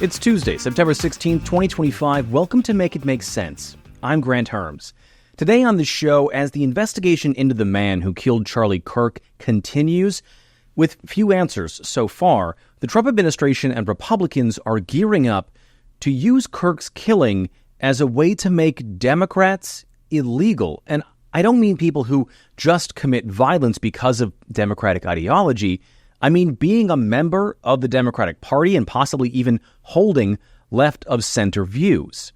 It's Tuesday, September 16th, 2025. Welcome to Make It Make Sense. I'm Granthermes. Today on the show, as the investigation into the man who killed Charlie Kirk continues, with few answers so far, the Trump administration and Republicans are gearing up to use Kirk's killing as a way to make Democrats illegal. And I don't mean people who just commit violence because of Democratic ideology. I mean being a member of the Democratic Party and possibly even holding left-of-center views.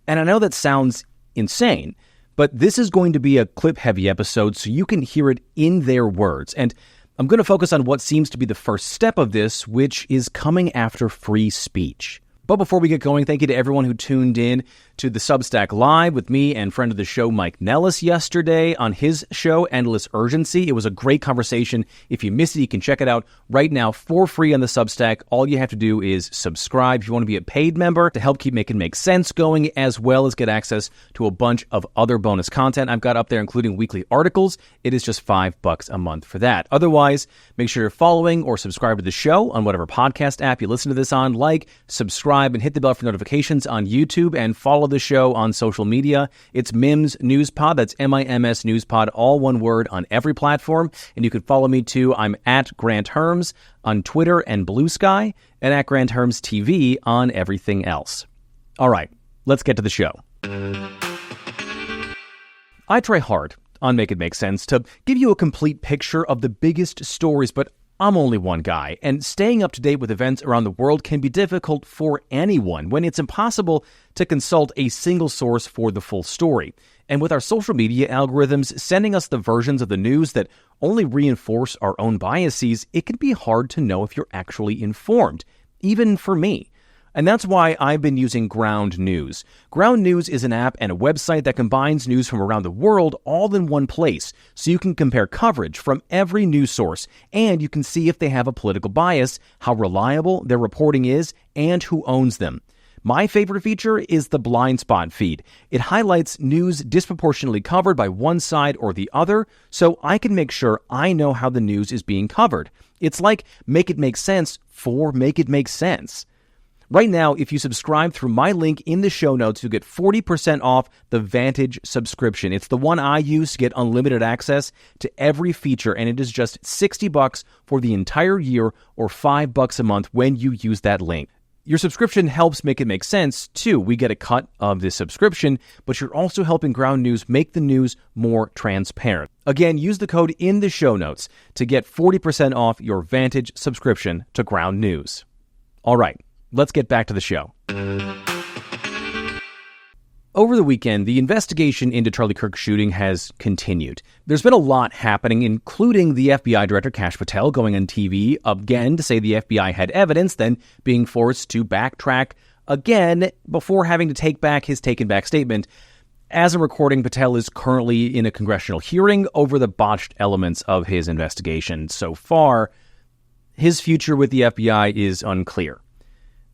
And I know that sounds insane, but this is going to be a clip-heavy episode so you can hear it in their words. And I'm going to focus on what seems to be the first step of this, which is coming after free speech. But before we get going, thank you to everyone who tuned in to the Substack Live with me and friend of the show, Mike Nellis, yesterday on his show, Endless Urgency. It was a great conversation. If you missed it, you can check it out right now for free on the Substack. All you have to do is subscribe if you want to be a paid member to help keep Make It Make Sense going, as well as get access to a bunch of other bonus content I've got up there, including weekly articles. It is just $5 a month for that. Otherwise, make sure you're following or subscribe to the show on whatever podcast app you listen to this on. Like, subscribe, and hit the bell for notifications on YouTube, and follow the show on social media. It's Mims News Pod. That's MIMS News Pod, all one word, on every platform. And you can follow me too. I'm at Granthermes on Twitter and Bluesky, and at Granthermes TV on everything else. All right, let's get to the show. I try hard on Make It Make Sense to give you a complete picture of the biggest stories, but I'm only one guy, and staying up to date with events around the world can be difficult for anyone when it's impossible to consult a single source for the full story. And with our social media algorithms sending us the versions of the news that only reinforce our own biases, it can be hard to know if you're actually informed, even for me. And that's why I've been using Ground News. Ground News is an app and a website that combines news from around the world all in one place, so you can compare coverage from every news source, and you can see if they have a political bias, how reliable their reporting is, and who owns them. My favorite feature is the blind spot feed. It highlights news disproportionately covered by one side or the other, so I can make sure I know how the news is being covered. It's like Make It Make Sense for Make It Make Sense. Right now, if you subscribe through my link in the show notes, you get 40% off the Vantage subscription. It's the one I use to get unlimited access to every feature, and it is just $60 for the entire year or $5 a month when you use that link. Your subscription helps Make It Make Sense, too. We get a cut of this subscription, but you're also helping Ground News make the news more transparent. Again, use the code in the show notes to get 40% off your Vantage subscription to Ground News. All right. Let's get back to the show. Over the weekend, the investigation into Charlie Kirk's shooting has continued. There's been a lot happening, including the FBI Director Kash Patel going on TV again to say the FBI had evidence, then being forced to backtrack again before having to take back his taken-back statement. As a recording, Patel is currently in a congressional hearing over the botched elements of his investigation. So far, his future with the FBI is unclear.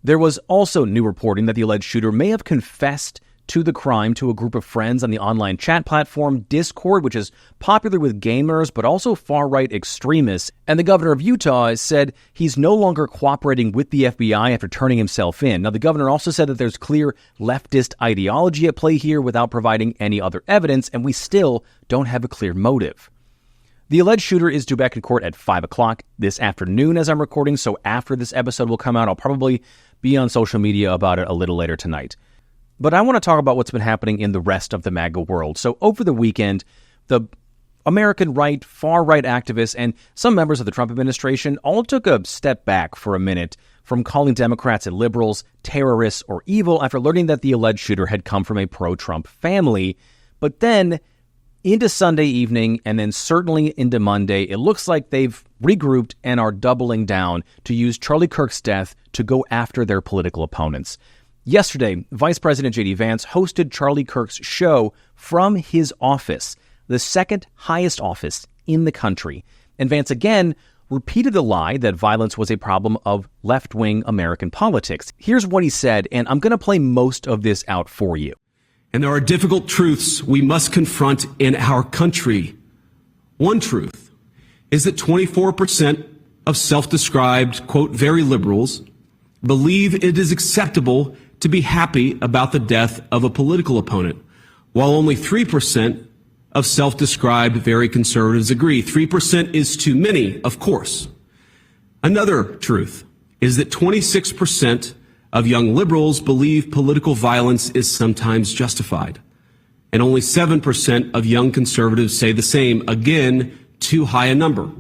There was also new reporting that the alleged shooter may have confessed to the crime to a group of friends on the online chat platform Discord, which is popular with gamers but also far-right extremists. And the governor of Utah said he's no longer cooperating with the FBI after turning himself in. Now, the governor also said that there's clear leftist ideology at play here without providing any other evidence, and we still don't have a clear motive. The alleged shooter is due back in court at 5 o'clock this afternoon as I'm recording, so after this episode will come out, I'll probably be on social media about it a little later tonight. But I want to talk about what's been happening in the rest of the MAGA world. So over the weekend, the American right, far-right activists, and some members of the Trump administration all took a step back for a minute from calling Democrats and liberals terrorists or evil after learning that the alleged shooter had come from a pro-Trump family. But then, into Sunday evening, and then certainly into Monday, it looks like they've regrouped and are doubling down to use Charlie Kirk's death to go after their political opponents. Yesterday, Vice President J.D. Vance hosted Charlie Kirk's show from his office, the second highest office in the country. And Vance again repeated the lie that violence was a problem of left-wing American politics. Here's what he said, and I'm going to play most of this out for you. And there are difficult truths we must confront in our country. One truth is that 24% of self-described, quote, very liberals believe it is acceptable to be happy about the death of a political opponent, while only 3% of self-described very conservatives agree. 3% is too many, of course. Another truth is that 26% of young liberals believe political violence is sometimes justified, and only 7% of young conservatives say the same. Again, too high a number.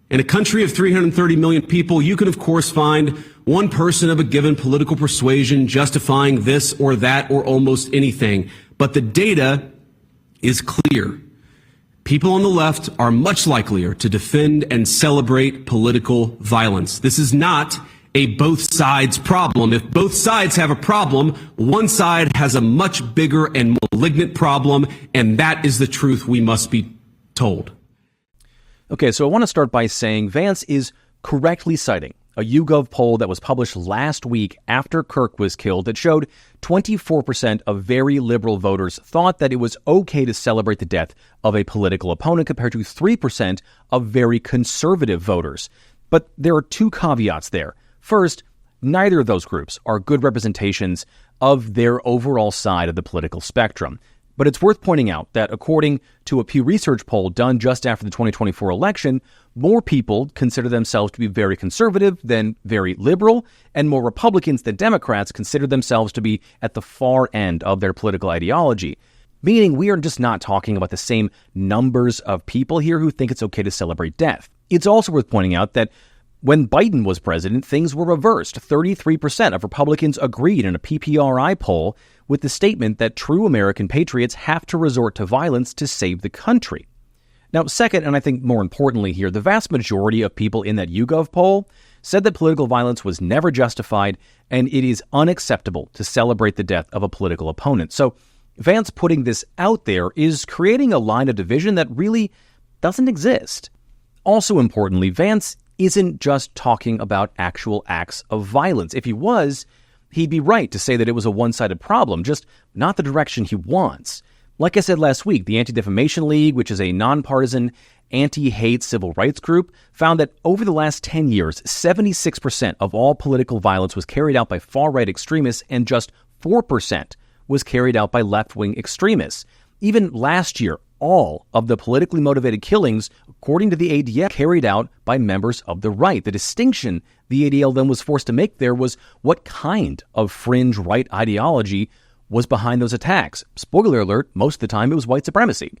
In a country of 330 million people, you can, of course, find one person of a given political persuasion justifying this or that or almost anything. But the data is clear. People on the left are much likelier to defend and celebrate political violence. This is not a both sides problem. If both sides have a problem, one side has a much bigger and malignant problem, and that is the truth we must be told. Okay, so I want to start by saying Vance is correctly citing a YouGov poll that was published last week after Kirk was killed that showed 24% of very liberal voters thought that it was okay to celebrate the death of a political opponent compared to 3% of very conservative voters. But there are two caveats there. First, neither of those groups are good representations of their overall side of the political spectrum. But it's worth pointing out that according to a Pew Research poll done just after the 2024 election, more people consider themselves to be very conservative than very liberal, and more Republicans than Democrats consider themselves to be at the far end of their political ideology. Meaning we are just not talking about the same numbers of people here who think it's okay to celebrate death. It's also worth pointing out that when Biden was president, things were reversed. 33% of Republicans agreed in a PPRI poll with the statement that true American patriots have to resort to violence to save the country. Now, second, and I think more importantly here, the vast majority of people in that YouGov poll said that political violence was never justified and it is unacceptable to celebrate the death of a political opponent. So Vance putting this out there is creating a line of division that really doesn't exist. Also importantly, Vance isn't just talking about actual acts of violence. If he was, he'd be right to say that it was a one-sided problem, just not the direction he wants. Like I said last week, the Anti-Defamation League, which is a nonpartisan anti-hate civil rights group, found that over the last 10 years, 76% of all political violence was carried out by far-right extremists and just 4% was carried out by left-wing extremists. Even last year, all of the politically motivated killings, according to the ADL, carried out by members of the right. The distinction the ADL then was forced to make there was what kind of fringe right ideology was behind those attacks. Spoiler alert, most of the time it was white supremacy.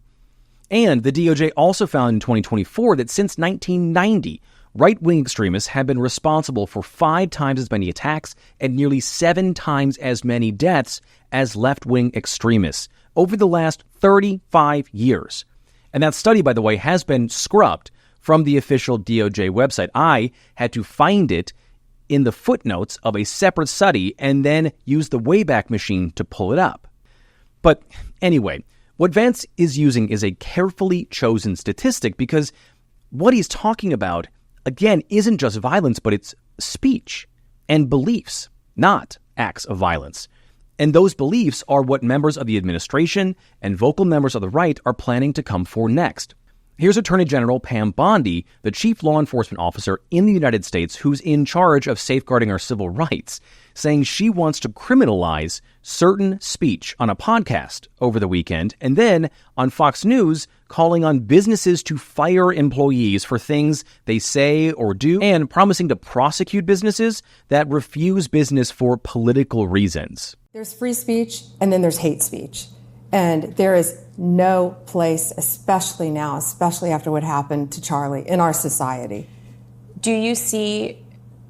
And the DOJ also found in 2024 that since 1990, right-wing extremists have been responsible for 5 times as many attacks and nearly 7 times as many deaths as left-wing extremists over the last 35 years. And that study, by the way, has been scrubbed from the official DOJ website. I had to find it in the footnotes of a separate study and then use the Wayback Machine to pull it up. But anyway, what Vance is using is a carefully chosen statistic because what he's talking about, again, isn't just violence, but it's speech and beliefs, not acts of violence. And those beliefs are what members of the administration and vocal members of the right are planning to come for next. Here's Attorney General Pam Bondi, the chief law enforcement officer in the United States who's in charge of safeguarding our civil rights, saying she wants to criminalize certain speech on a podcast over the weekend, and then on Fox News calling on businesses to fire employees for things they say or do, and promising to prosecute businesses that refuse business for political reasons. There's free speech, and then there's hate speech. And there is no place, especially now, especially after what happened to Charlie, in our society. Do you see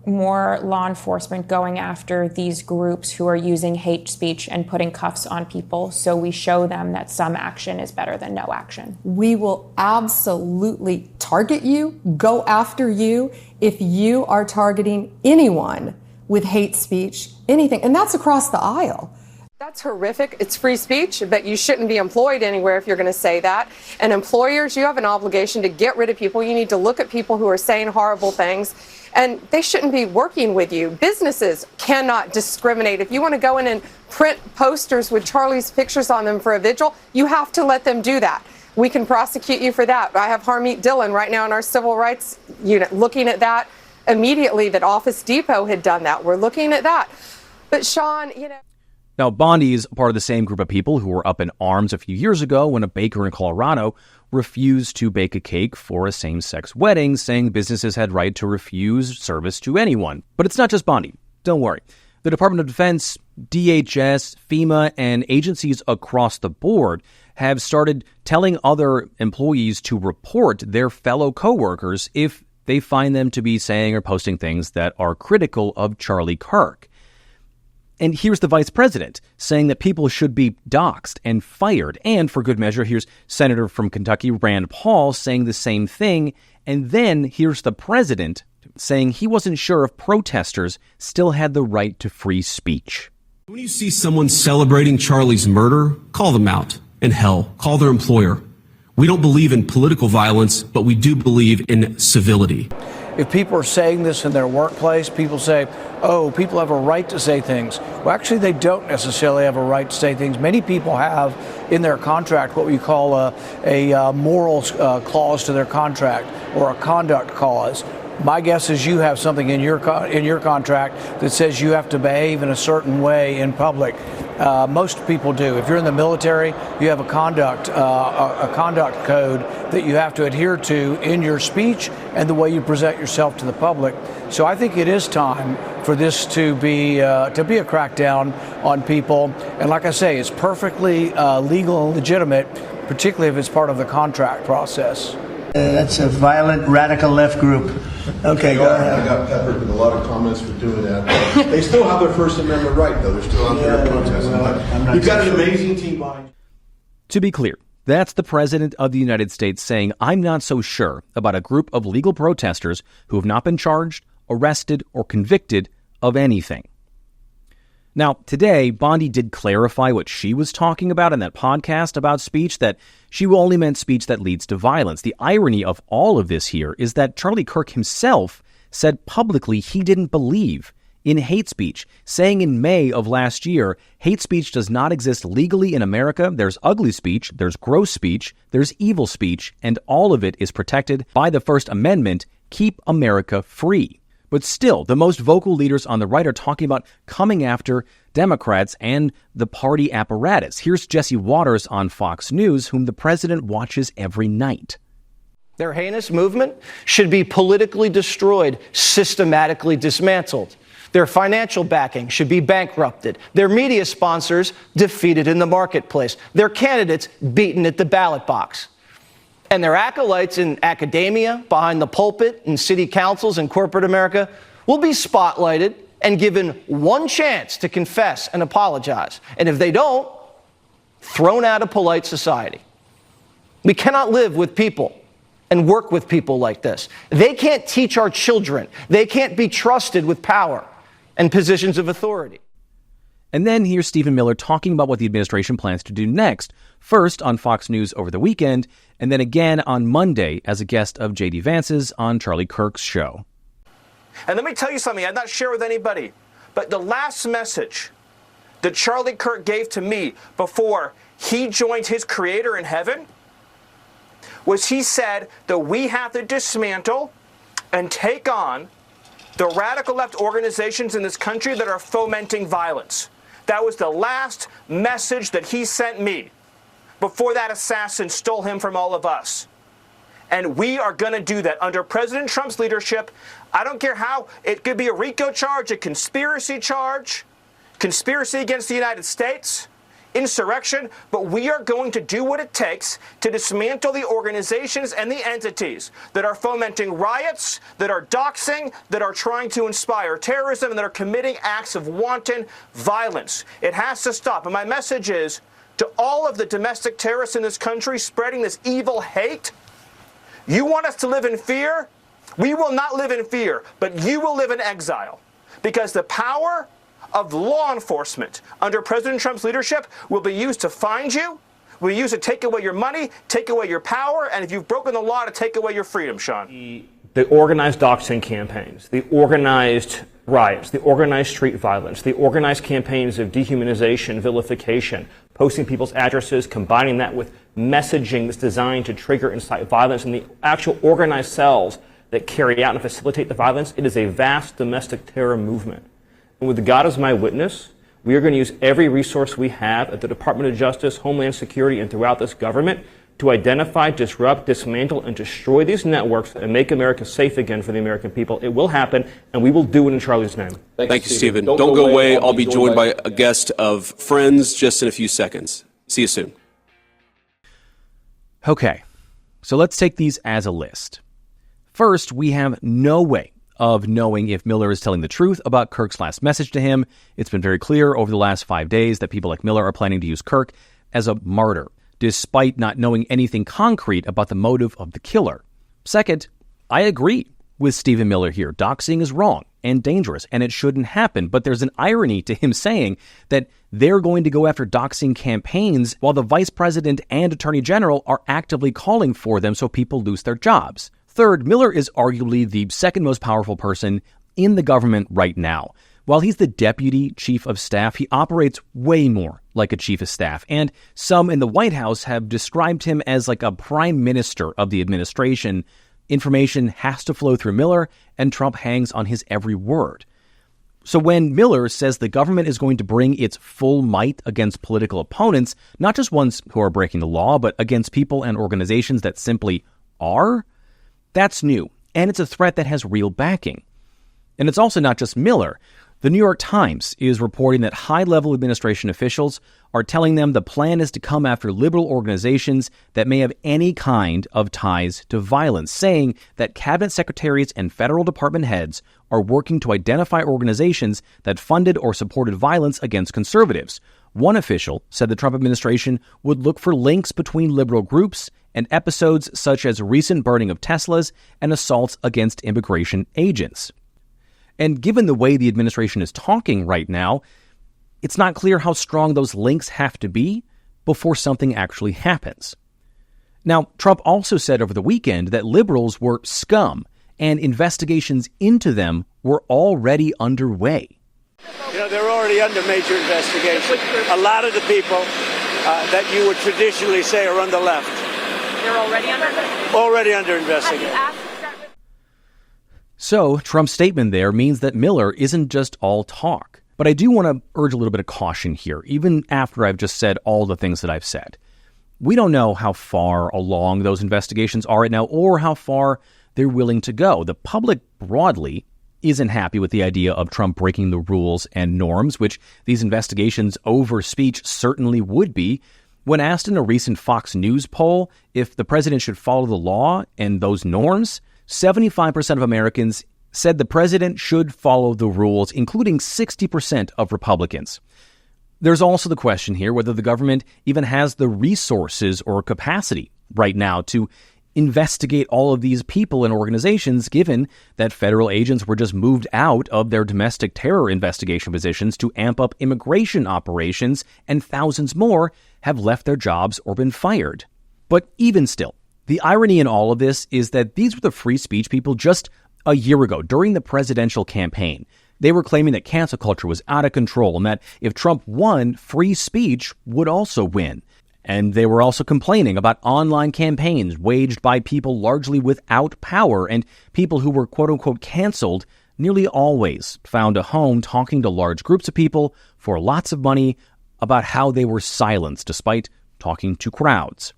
more law enforcement going after these groups who are using hate speech and putting cuffs on people so we show them that some action is better than no action? We will absolutely target you, go after you, if you are targeting anyone with hate speech, anything. And that's across the aisle. That's horrific. It's free speech, but you shouldn't be employed anywhere if you're going to say that. And employers, you have an obligation to get rid of people. You need to look at people who are saying horrible things, and they shouldn't be working with you. Businesses cannot discriminate. If you want to go in and print posters with Charlie's pictures on them for a vigil, you have to let them do that. We can prosecute you for that. I have Harmeet Dillon right now in our civil rights unit looking at that. immediately that Office Depot had done that. We're looking at that. But Sean, Now, Bondi is part of the same group of people who were up in arms a few years ago when a baker in Colorado refused to bake a cake for a same-sex wedding, saying businesses had right to refuse service to anyone. But it's not just Bondi. Don't worry. The Department of Defense, DHS, FEMA, and agencies across the board have started telling other employees to report their fellow coworkers if they find them to be saying or posting things that are critical of Charlie Kirk. And here's the vice president saying that people should be doxxed and fired. And for good measure, here's Senator from Kentucky, Rand Paul, saying the same thing. And then here's the president saying he wasn't sure if protesters still had the right to free speech. When you see someone celebrating Charlie's murder, call them out. And hell, call their employer. We don't believe in political violence, but we do believe in civility. If people are saying this in their workplace, people say, oh, people have a right to say things. Well, actually, they don't necessarily have a right to say things. Many people have in their contract what we call a morals clause to their contract, or a conduct clause. My guess is you have something in your contract that says you have to behave in a certain way in public. Most people do. If you're in the military, you have a conduct code that you have to adhere to in your speech and the way you present yourself to the public. So I think it is time for this to be a crackdown on people. And like I say, it's perfectly legal and legitimate, particularly if it's part of the contract process. That's a violent radical left group. Okay, go ahead. I got peppered with a lot of comments for doing that. They still have their First Amendment right, though. They're still out there protesting. Well, you've got an amazing team behind you. To be clear, that's the President of the United States saying, I'm not so sure about a group of legal protesters who have not been charged, arrested, or convicted of anything. Now, today, Bondi did clarify what she was talking about in that podcast about speech, that she only meant speech that leads to violence. The irony of all of this here is that Charlie Kirk himself said publicly he didn't believe in hate speech, saying in May of last year, hate speech does not exist legally in America. There's ugly speech, there's gross speech, there's evil speech, and all of it is protected by the First Amendment. Keep America free. But still, the most vocal leaders on the right are talking about coming after Democrats and the party apparatus. Here's Jesse Waters on Fox News, whom the president watches every night. Their heinous movement should be politically destroyed, systematically dismantled. Their financial backing should be bankrupted. Their media sponsors defeated in the marketplace. Their candidates beaten at the ballot box. And their acolytes in academia, behind the pulpit, in city councils, and corporate America will be spotlighted and given one chance to confess and apologize. And if they don't, thrown out of polite society. We cannot live with people and work with people like this. They can't teach our children. They can't be trusted with power and positions of authority. And then here's Stephen Miller talking about what the administration plans to do next, first on Fox News over the weekend, and then again on Monday as a guest of J.D. Vance's on Charlie Kirk's show. And let me tell you something I'd not share with anybody, but the last message that Charlie Kirk gave to me before he joined his creator in heaven was he said that we have to dismantle and take on the radical left organizations in this country that are fomenting violence. That was the last message that he sent me before that assassin stole him from all of us. And we are going to do that under President Trump's leadership. I don't care how. It could be a RICO charge, a conspiracy charge, conspiracy against the United States, insurrection, but we are going to do what it takes to dismantle the organizations and the entities that are fomenting riots, that are doxing, that are trying to inspire terrorism, and that are committing acts of wanton violence. It has to stop. And my message is to all of the domestic terrorists in this country spreading this evil hate, you want us to live in fear? We will not live in fear, but you will live in exile. Because the power of law enforcement under President Trump's leadership will be used to find you, will be used to take away your money, take away your power, and if you've broken the law, to take away your freedom, Sean. The organized doxing campaigns, the organized riots, the organized street violence, the organized campaigns of dehumanization, vilification, posting people's addresses, combining that with messaging that's designed to trigger and incite violence, and the actual organized cells that carry out and facilitate the violence. It is a vast domestic terror movement. And with God as my witness, we are going to use every resource we have at the Department of Justice, Homeland Security, and throughout this government to identify, disrupt, dismantle, and destroy these networks and make America safe again for the American people. It will happen, and we will do it in Charlie's name. Thank you, Stephen. Don't go away. I'll be joined by a guest of Friends just in a few seconds. See you soon. Okay, so let's take these as a list. First, we have no way of knowing if Miller is telling the truth about Kirk's last message to him. It's been very clear over the last 5 days that people like Miller are planning to use Kirk as a martyr, despite not knowing anything concrete about the motive of the killer. Second, I agree with Stephen Miller here. Doxing is wrong and dangerous, and it shouldn't happen. But there's an irony to him saying that they're going to go after doxing campaigns while the vice president and attorney general are actively calling for them so people lose their jobs. Third, Miller is arguably the second most powerful person in the government right now. While he's the deputy chief of staff, he operates way more like a chief of staff, and some in the White House have described him as like a prime minister of the administration. Information has to flow through Miller, and Trump hangs on his every word. So when Miller says the government is going to bring its full might against political opponents, not just ones who are breaking the law, but against people and organizations that simply are, that's new, and it's a threat that has real backing. And it's also not just Miller. The New York Times is reporting that high-level administration officials are telling them the plan is to come after liberal organizations that may have any kind of ties to violence, saying that cabinet secretaries and federal department heads are working to identify organizations that funded or supported violence against conservatives. One official said the Trump administration would look for links between liberal groups and episodes such as recent burning of Teslas and assaults against immigration agents. And given the way the administration is talking right now, it's not clear how strong those links have to be before something actually happens. Now, Trump also said over the weekend that liberals were scum and investigations into them were already underway. You know, they're already under major investigation. A lot of the people that you would traditionally say are on the left. They're already under investigation? Already under investigation. So, Trump's statement there means that Miller isn't just all talk. But I do want to urge a little bit of caution here, even after I've just said all the things that I've said. We don't know how far along those investigations are right now or how far they're willing to go. The public broadly isn't happy with the idea of Trump breaking the rules and norms, which these investigations over speech certainly would be. When asked in a recent Fox News poll if the president should follow the law and those norms, 75% of Americans said the president should follow the rules, including 60% of Republicans. There's also the question here whether the government even has the resources or capacity right now to investigate all of these people and organizations, given that federal agents were just moved out of their domestic terror investigation positions to amp up immigration operations, and thousands more have left their jobs or been fired. But even still, the irony in all of this is that these were the free speech people just a year ago during the presidential campaign. They were claiming that cancel culture was out of control and that if Trump won, free speech would also win. And they were also complaining about online campaigns waged by people largely without power, and people who were quote-unquote canceled nearly always found a home talking to large groups of people for lots of money about how they were silenced despite talking to crowds.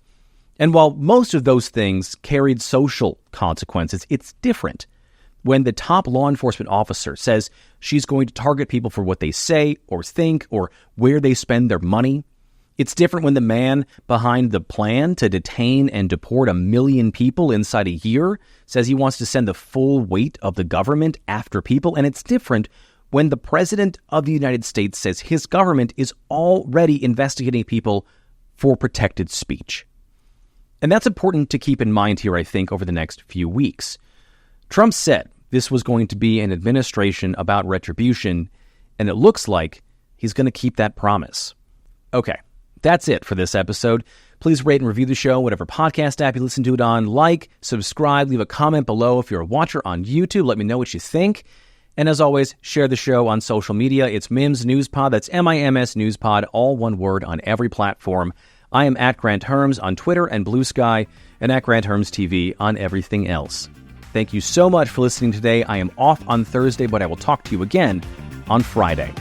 And while most of those things carried social consequences, it's different when the top law enforcement officer says she's going to target people for what they say or think or where they spend their money. It's different when the man behind the plan to detain and deport 1 million people inside a year says he wants to send the full weight of the government after people. And it's different when the president of the United States says his government is already investigating people for protected speech. And that's important to keep in mind here, I think, over the next few weeks. Trump said this was going to be an administration about retribution, and it looks like he's going to keep that promise. Okay, that's it for this episode. Please rate and review the show, whatever podcast app you listen to it on. Like, subscribe, leave a comment below. If you're a watcher on YouTube, let me know what you think. And as always, share the show on social media. It's Mims News Pod. That's MIMS News Pod, all one word on every platform. I am at Granthermes on Twitter and Bluesky, and at Granthermes TV on everything else. Thank you so much for listening today. I am off on Thursday, but I will talk to you again on Friday.